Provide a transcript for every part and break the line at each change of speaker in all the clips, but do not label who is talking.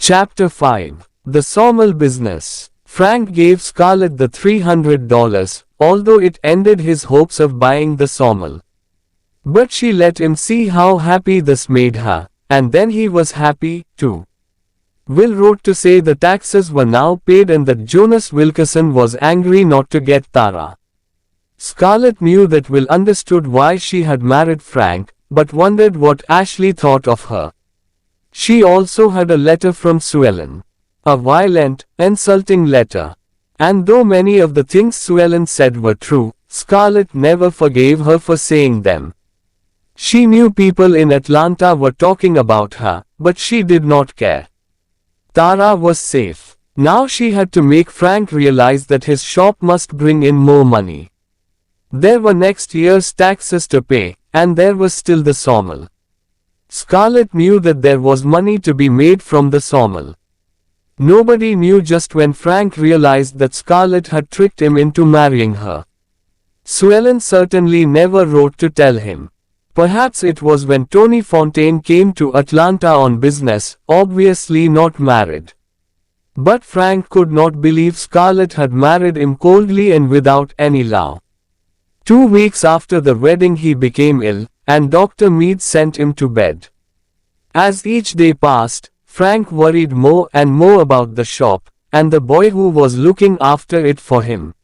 Chapter 5. The Sawmill Business. Frank gave Scarlett the $300, although it ended his hopes of buying the sawmill. But she let him see how happy this made her, and then he was happy, too. Will wrote to say the taxes were now paid and that Jonas Wilkerson was angry not to get Tara. Scarlett knew that Will understood why she had married Frank, but wondered what Ashley thought of her. She also had a letter from Sue Ellen. A violent, insulting letter. And though many of the things Sue Ellen said were true, Scarlett never forgave her for saying them. She knew people in Atlanta were talking about her, but she did not care. Tara was safe. Now she had to make Frank realize that his shop must bring in more money. There were next year's taxes to pay, and there was still the sawmill. Scarlett knew that there was money to be made from the sawmill. Nobody knew just when Frank realized that Scarlett had tricked him into marrying her. Sue Ellen certainly never wrote to tell him. Perhaps it was when Tony Fontaine came to Atlanta on business, obviously not married. But Frank could not believe Scarlett had married him coldly and without any love. 2 weeks after the wedding he became ill, and Dr. Mead sent him to bed. As each day passed, Frank worried more and more about the shop, and the boy who was looking after it for him.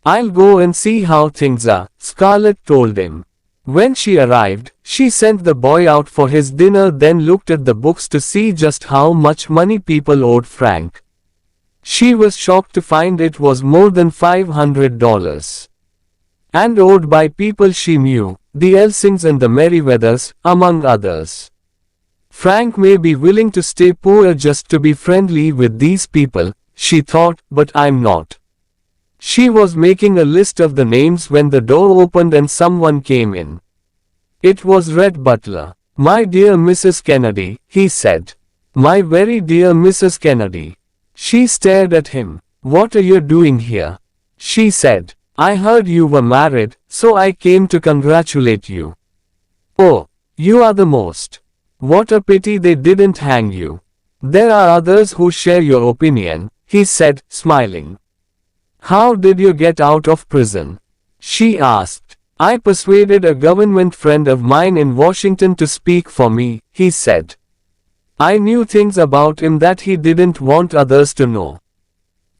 "I'll go and see how things are," Scarlett told him. When she arrived, she sent the boy out for his dinner, then looked at the books to see just how much money people owed Frank. She was shocked to find it was more than $500. And owed by people she knew, the Elsings and the Merriweathers, among others. Frank may be willing to stay poor just to be friendly with these people, she thought, but I'm not. She was making a list of the names when the door opened and someone came in. It was Rhett Butler. "My dear Mrs. Kennedy," he said. "My very dear Mrs. Kennedy." She stared at him. "What are you doing here?" she said. "I heard you were married, so I came to congratulate you." "Oh, you are the most. What a pity they didn't hang you." "There are others who share your opinion," he said, smiling. "How did you get out of prison?" she asked. "I persuaded a government friend of mine in Washington to speak for me," he said. "I knew things about him that he didn't want others to know."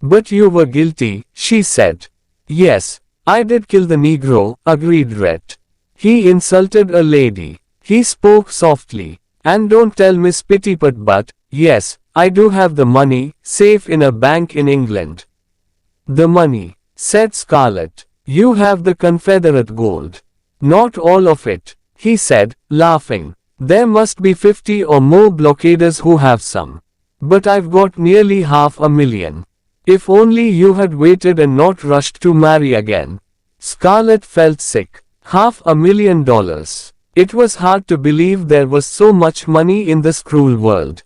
"But you were guilty," she said. "Yes, I did kill the Negro," agreed Rhett. "He insulted a lady." He spoke softly. "And don't tell Miss Pettipat, but, yes, I do have the money, safe in a bank in England." "The money," said Scarlett. "You have the Confederate gold." "Not all of it," he said, laughing. "There must be 50 or more blockaders who have some. But I've got nearly $500,000. If only you had waited and not rushed to marry again." Scarlett felt sick. $500,000. It was hard to believe there was so much money in this cruel world.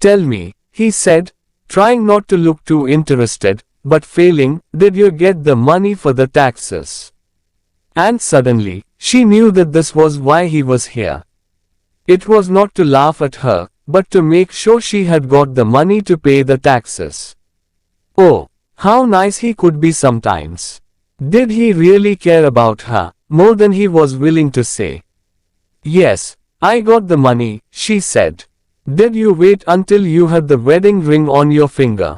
"Tell me," he said, trying not to look too interested, but failing, "did you get the money for the taxes?" And suddenly, she knew that this was why he was here. It was not to laugh at her, but to make sure she had got the money to pay the taxes. Oh, how nice he could be sometimes. Did he really care about her, more than he was willing to say? "Yes, I got the money," she said. "Did you wait until you had the wedding ring on your finger?"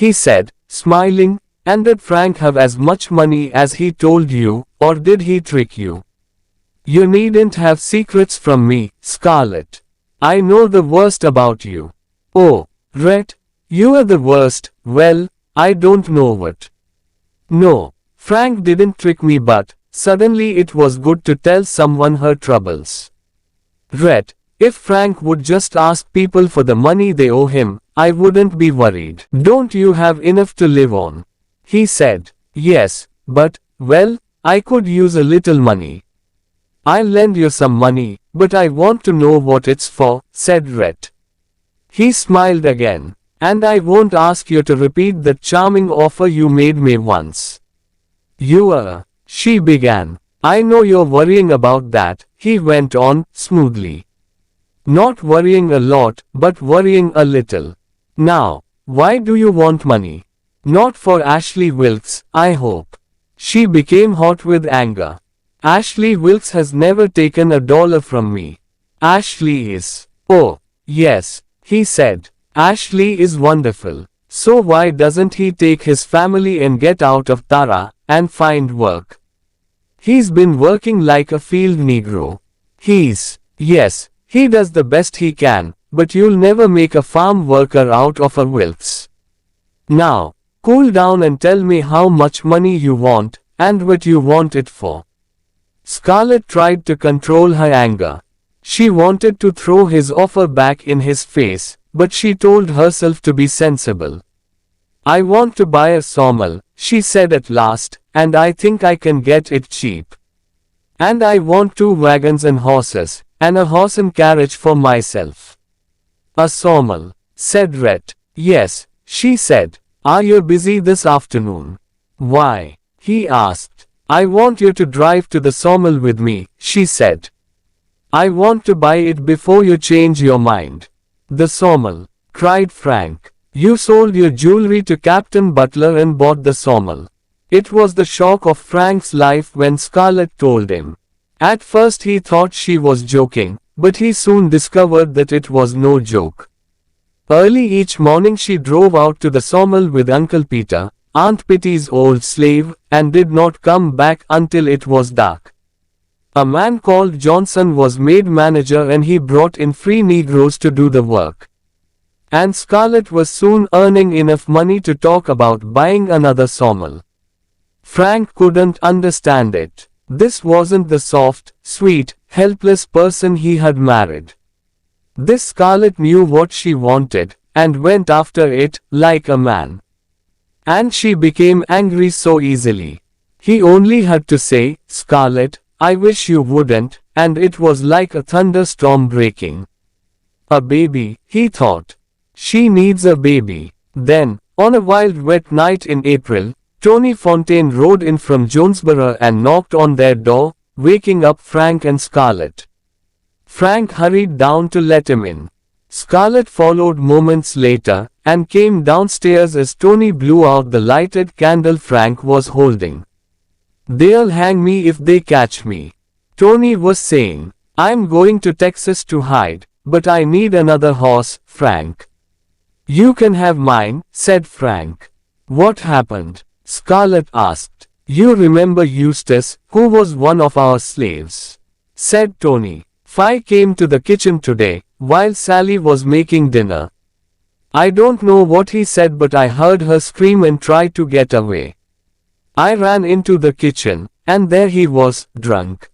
he said, smiling. "And did Frank have as much money as he told you, or did he trick you?" "You needn't have secrets from me, Scarlett. I know the worst about you." "Oh, Rhett, you are the worst." "Well, I don't know what." "No, Frank didn't trick me, but suddenly it was good to tell someone her troubles. Rhett, if Frank would just ask people for the money they owe him, I wouldn't be worried." "Don't you have enough to live on?" he said. "Yes, but, well, I could use a little money." "I'll lend you some money, but I want to know what it's for," said Rhett. He smiled again. "And I won't ask you to repeat that charming offer you made me once." She began. "I know you're worrying about that," he went on, smoothly. Not worrying a lot, but worrying a little. Now, why do you want money? Not for Ashley Wilkes, I hope. She became hot with anger. Ashley Wilkes has never taken $1 from me. Ashley is. Oh, yes, he said. Ashley is wonderful. So why doesn't he take his family and get out of Tara, and find work? He's been working like a field Negro. Yes, he does the best he can, but you'll never make a farm worker out of a Wilkes. Now, cool down and tell me how much money you want, and what you want it for. Scarlett tried to control her anger. She wanted to throw his offer back in his face, but she told herself to be sensible. I want to buy a sawmill, she said at last, and I think I can get it cheap. And I want 2 wagons and horses, and a horse and carriage for myself. A sawmill, said Rhett. Yes, she said. Are you busy this afternoon? Why? He asked. I want you to drive to the sawmill with me, she said. I want to buy it before you change your mind. The sawmill, cried Frank. You sold your jewelry to Captain Butler and bought the sawmill. It was the shock of Frank's life when Scarlett told him. At first he thought she was joking, but he soon discovered that it was no joke. Early each morning she drove out to the sawmill with Uncle Peter, Aunt Pitty's old slave, and did not come back until it was dark. A man called Johnson was made manager and he brought in free Negroes to do the work. And Scarlett was soon earning enough money to talk about buying another sawmill. Frank couldn't understand it. This wasn't the soft, sweet, helpless person he had married. This Scarlett knew what she wanted, and went after it, like a man. And she became angry so easily. He only had to say, Scarlett, I wish you wouldn't, and it was like a thunderstorm breaking. A baby, he thought. She needs a baby. Then, on a wild wet night in April, Tony Fontaine rode in from Jonesboro and knocked on their door, waking up Frank and Scarlett. Frank hurried down to let him in. Scarlett followed moments later, and came downstairs as Tony blew out the lighted candle Frank was holding. They'll hang me if they catch me, Tony was saying. I'm going to Texas to hide, but I need another horse, Frank. You can have mine, said Frank. What happened? Scarlett asked. You remember Eustace, who was one of our slaves? Said Tony. Fi came to the kitchen today, while Sally was making dinner. I don't know what he said, but I heard her scream and try to get away. I ran into the kitchen, and there he was, drunk.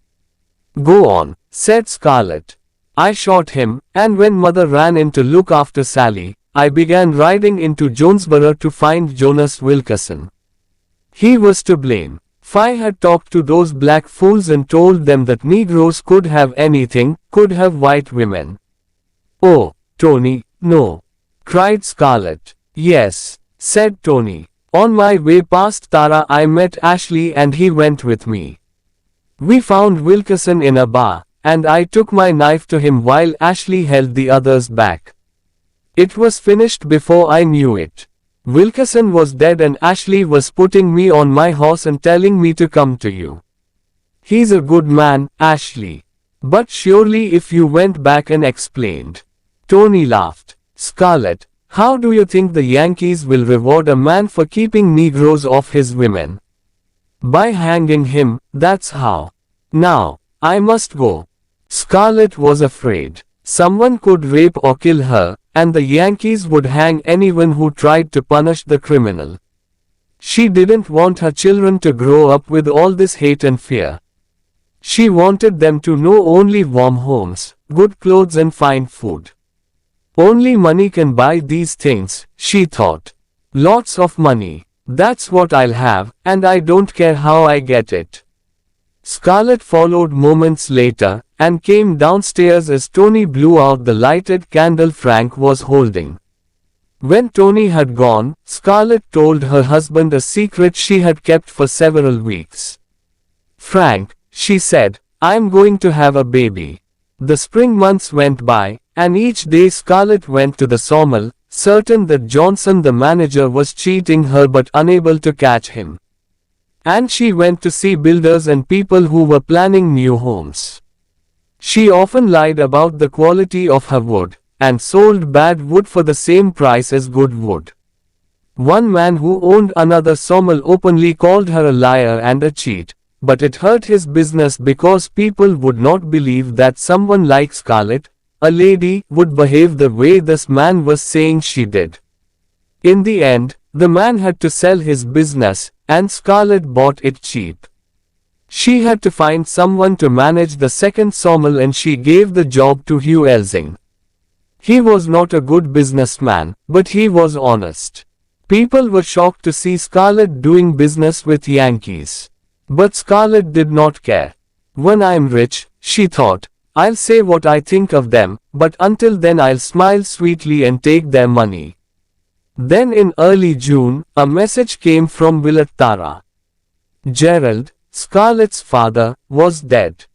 Go on, said Scarlett. I shot him, and when Mother ran in to look after Sally, I began riding into Jonesboro to find Jonas Wilkerson. He was to blame. Fi had talked to those black fools and told them that Negroes could have anything, could have white women. Oh, Tony, no, cried Scarlett. Yes, said Tony. On my way past Tara I met Ashley and he went with me. We found Wilkerson in a bar, and I took my knife to him while Ashley held the others back. It was finished before I knew it. Wilkerson was dead and Ashley was putting me on my horse and telling me to come to you. He's a good man, Ashley. But surely if you went back and explained. Tony laughed. Scarlett, how do you think the Yankees will reward a man for keeping Negroes off his women? By hanging him, that's how. Now, I must go. Scarlett was afraid. Someone could rape or kill her, and the Yankees would hang anyone who tried to punish the criminal. She didn't want her children to grow up with all this hate and fear. She wanted them to know only warm homes, good clothes and fine food. Only money can buy these things, she thought. Lots of money. That's what I'll have, and I don't care how I get it. Scarlett followed moments later, and came downstairs as Tony blew out the lighted candle Frank was holding. When Tony had gone, Scarlett told her husband a secret she had kept for several weeks. Frank, she said, I'm going to have a baby. The spring months went by, And each day Scarlett went to the sawmill, certain that Johnson the manager was cheating her but unable to catch him. And she went to see builders and people who were planning new homes. She often lied about the quality of her wood, and sold bad wood for the same price as good wood. One man who owned another sawmill openly called her a liar and a cheat, but it hurt his business because people would not believe that someone like Scarlett, a lady, would behave the way this man was saying she did. In the end, the man had to sell his business, and Scarlett bought it cheap. She had to find someone to manage the second sawmill and she gave the job to Hugh Elsing. He was not a good businessman, but he was honest. People were shocked to see Scarlett doing business with Yankees. But Scarlett did not care. When I'm rich, she thought, I'll say what I think of them, but until then I'll smile sweetly and take their money. Then in early June, a message came from Willard Tara. Gerald, Scarlett's father, was dead.